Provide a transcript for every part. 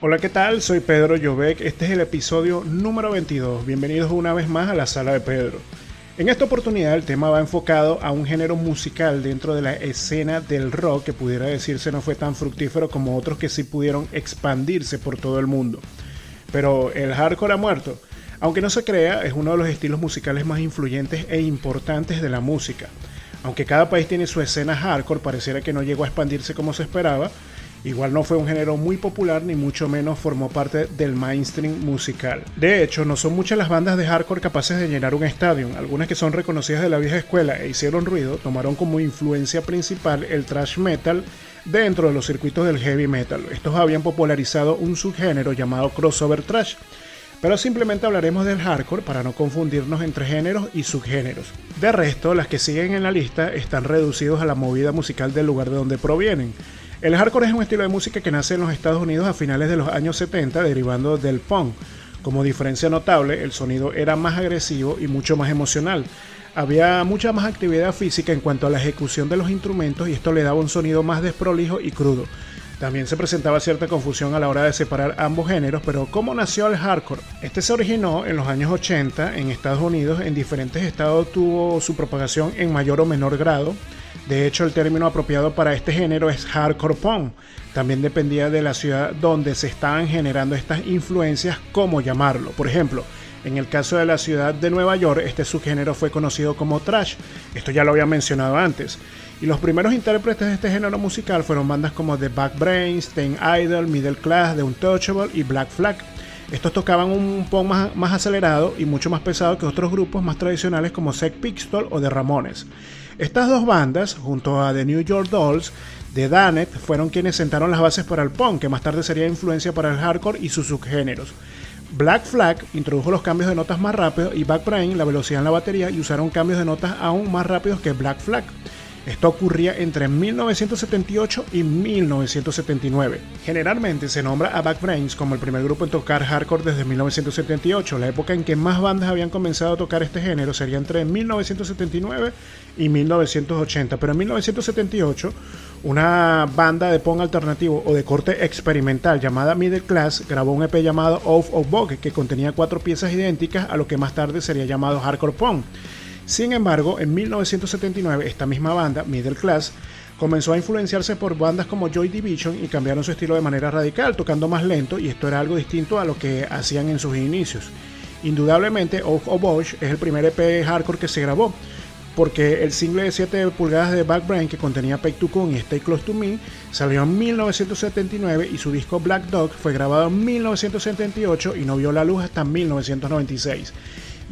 Hola, ¿qué tal? Soy Pedro Llobet. Este es el episodio número 22. Bienvenidos una vez más a la Sala de Pedro. En esta oportunidad el tema va enfocado a un género musical dentro de la escena del rock que pudiera decirse no fue tan fructífero como otros que sí pudieron expandirse por todo el mundo. Pero el hardcore ha muerto. Aunque no se crea, es uno de los estilos musicales más influyentes e importantes de la música. Aunque cada país tiene su escena hardcore, pareciera que no llegó a expandirse como se esperaba. Igual no fue un género muy popular ni mucho menos formó parte del mainstream musical. De hecho, no son muchas las bandas de hardcore capaces de llenar un estadio. Algunas que son reconocidas de la vieja escuela e hicieron ruido tomaron como influencia principal el thrash metal dentro de los circuitos del heavy metal. Estos habían popularizado un subgénero llamado crossover thrash. Pero simplemente hablaremos del hardcore para no confundirnos entre géneros y subgéneros. De resto, las que siguen en la lista están reducidos a la movida musical del lugar de donde provienen. El hardcore es un estilo de música que nace en los Estados Unidos a finales de los años 70, derivando del punk. Como diferencia notable, el sonido era más agresivo y mucho más emocional. Había mucha más actividad física en cuanto a la ejecución de los instrumentos y esto le daba un sonido más desprolijo y crudo. También se presentaba cierta confusión a la hora de separar ambos géneros, pero ¿cómo nació el hardcore? Este se originó en los años 80 en Estados Unidos, en diferentes estados tuvo su propagación en mayor o menor grado. De hecho, el término apropiado para este género es hardcore punk. También dependía de la ciudad donde se estaban generando estas influencias, cómo llamarlo. Por ejemplo, en el caso de la ciudad de Nueva York, este subgénero fue conocido como thrash. Esto ya lo había mencionado antes. Y los primeros intérpretes de este género musical fueron bandas como The Bad Brains, Teen Idol, Middle Class, The Untouchable y Black Flag. Estos tocaban un poco más acelerado y mucho más pesado que otros grupos más tradicionales como Sex Pistols o The Ramones. Estas dos bandas, junto a The New York Dolls, de Damned, fueron quienes sentaron las bases para el punk, que más tarde sería influencia para el hardcore y sus subgéneros. Black Flag introdujo los cambios de notas más rápidos y Bad Brains la velocidad en la batería y usaron cambios de notas aún más rápidos que Black Flag. Esto ocurría entre 1978 y 1979. Generalmente se nombra a Bad Brains como el primer grupo en tocar hardcore desde 1978. La época en que más bandas habían comenzado a tocar este género sería entre 1979 y 1980. Pero en 1978, una banda de punk alternativo o de corte experimental llamada Middle Class grabó un EP llamado Out of Vogue que contenía 4 piezas idénticas a lo que más tarde sería llamado hardcore punk. Sin embargo, en 1979, esta misma banda, Middle Class, comenzó a influenciarse por bandas como Joy Division y cambiaron su estilo de manera radical, tocando más lento, y esto era algo distinto a lo que hacían en sus inicios. Indudablemente, Oath of Bosch es el primer EP hardcore que se grabó, porque el single de 7 pulgadas de Bad Brains que contenía Pay to Come y Stay Close to Me salió en 1979 y su disco Black Dog fue grabado en 1978 y no vio la luz hasta 1996.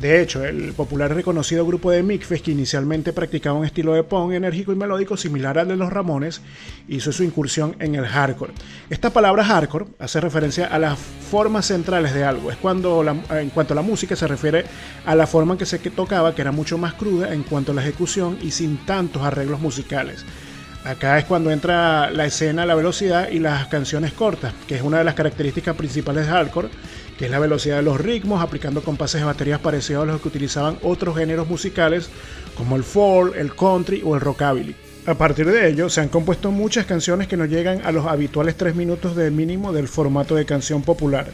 De hecho, el popular y reconocido grupo de Memphis, que inicialmente practicaba un estilo de punk enérgico y melódico similar al de los Ramones, hizo su incursión en el hardcore. Esta palabra hardcore hace referencia a las formas centrales de algo. Es cuando en cuanto a la música se refiere a la forma en que se tocaba, que era mucho más cruda en cuanto a la ejecución y sin tantos arreglos musicales. Acá es cuando entra la escena, la velocidad y las canciones cortas, que es una de las características principales de hardcore, que es la velocidad de los ritmos, aplicando compases de baterías parecidos a los que utilizaban otros géneros musicales como el folk, el country o el rockabilly. A partir de ello, se han compuesto muchas canciones que no llegan a los habituales 3 minutos de mínimo del formato de canción popular.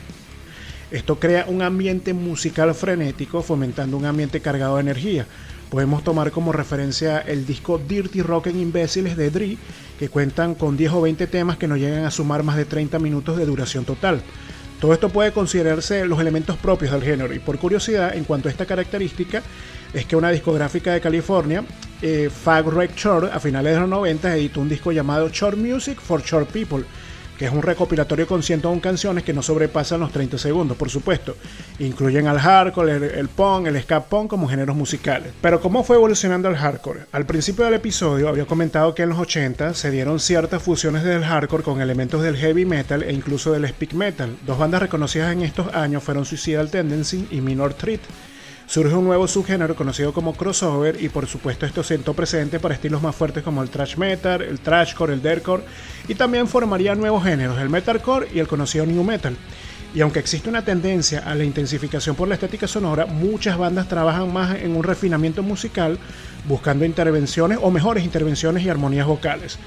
Esto crea un ambiente musical frenético, fomentando un ambiente cargado de energía. Podemos tomar como referencia el disco Dirty Rockin' Imbéciles de Dre, que cuentan con 10 o 20 temas que no llegan a sumar más de 30 minutos de duración total. Todo esto puede considerarse los elementos propios del género, y por curiosidad, en cuanto a esta característica, es que una discográfica de California, Fag Records, a finales de los 90 editó un disco llamado Short Music for Short People, que es un recopilatorio con 101 canciones que no sobrepasan los 30 segundos, por supuesto. Incluyen al hardcore, el punk, el ska punk como géneros musicales. Pero ¿cómo fue evolucionando el hardcore? Al principio del episodio había comentado que en los 80 se dieron ciertas fusiones del hardcore con elementos del heavy metal e incluso del speed metal. Dos bandas reconocidas en estos años fueron Suicidal Tendency y Minor Threat. Surge un nuevo subgénero conocido como crossover y por supuesto esto sentó precedente para estilos más fuertes como el thrash metal, el thrashcore, el deathcore, y también formaría nuevos géneros, el metalcore y el conocido new metal. Y aunque existe una tendencia a la intensificación por la estética sonora, muchas bandas trabajan más en un refinamiento musical buscando intervenciones o mejores intervenciones y armonías vocales.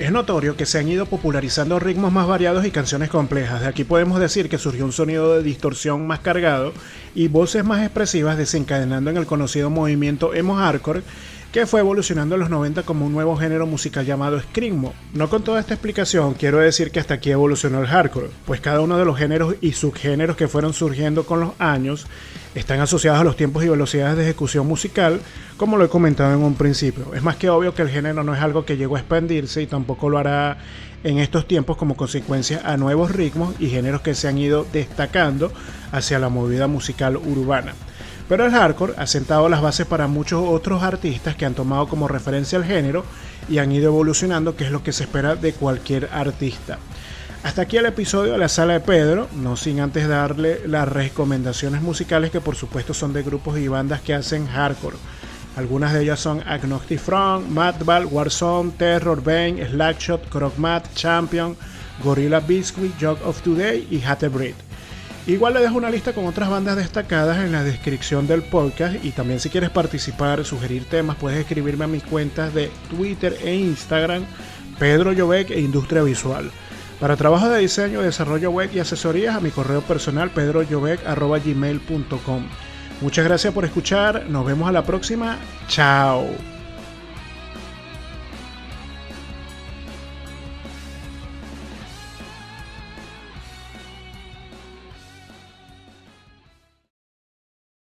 Es notorio que se han ido popularizando ritmos más variados y canciones complejas. De aquí podemos decir que surgió un sonido de distorsión más cargado y voces más expresivas, desencadenando en el conocido movimiento emo hardcore, que fue evolucionando en los 90 como un nuevo género musical llamado screamo. No con toda esta explicación quiero decir que hasta aquí evolucionó el hardcore, pues cada uno de los géneros y subgéneros que fueron surgiendo con los años están asociados a los tiempos y velocidades de ejecución musical, como lo he comentado en un principio. Es más que obvio que el género no es algo que llegó a expandirse y tampoco lo hará en estos tiempos como consecuencia a nuevos ritmos y géneros que se han ido destacando hacia la movida musical urbana. Pero el hardcore ha sentado las bases para muchos otros artistas que han tomado como referencia el género y han ido evolucionando, que es lo que se espera de cualquier artista. Hasta aquí el episodio de la Sala de Pedro, no sin antes darle las recomendaciones musicales que por supuesto son de grupos y bandas que hacen hardcore. Algunas de ellas son Agnostic Front, Madball, Warzone, Terror, Bane, Slapshot, Krogmat, Champion, Gorilla Biscuit, Jog of Today y Hatebreed. Igual le dejo una lista con otras bandas destacadas en la descripción del podcast, y también si quieres participar, sugerir temas, puedes escribirme a mis cuentas de Twitter e Instagram, Pedro Llobet e Industria Visual. Para trabajos de diseño, desarrollo web y asesorías, a mi correo personal pedrollobet@gmail.com. Muchas gracias por escuchar, nos vemos a la próxima, chao.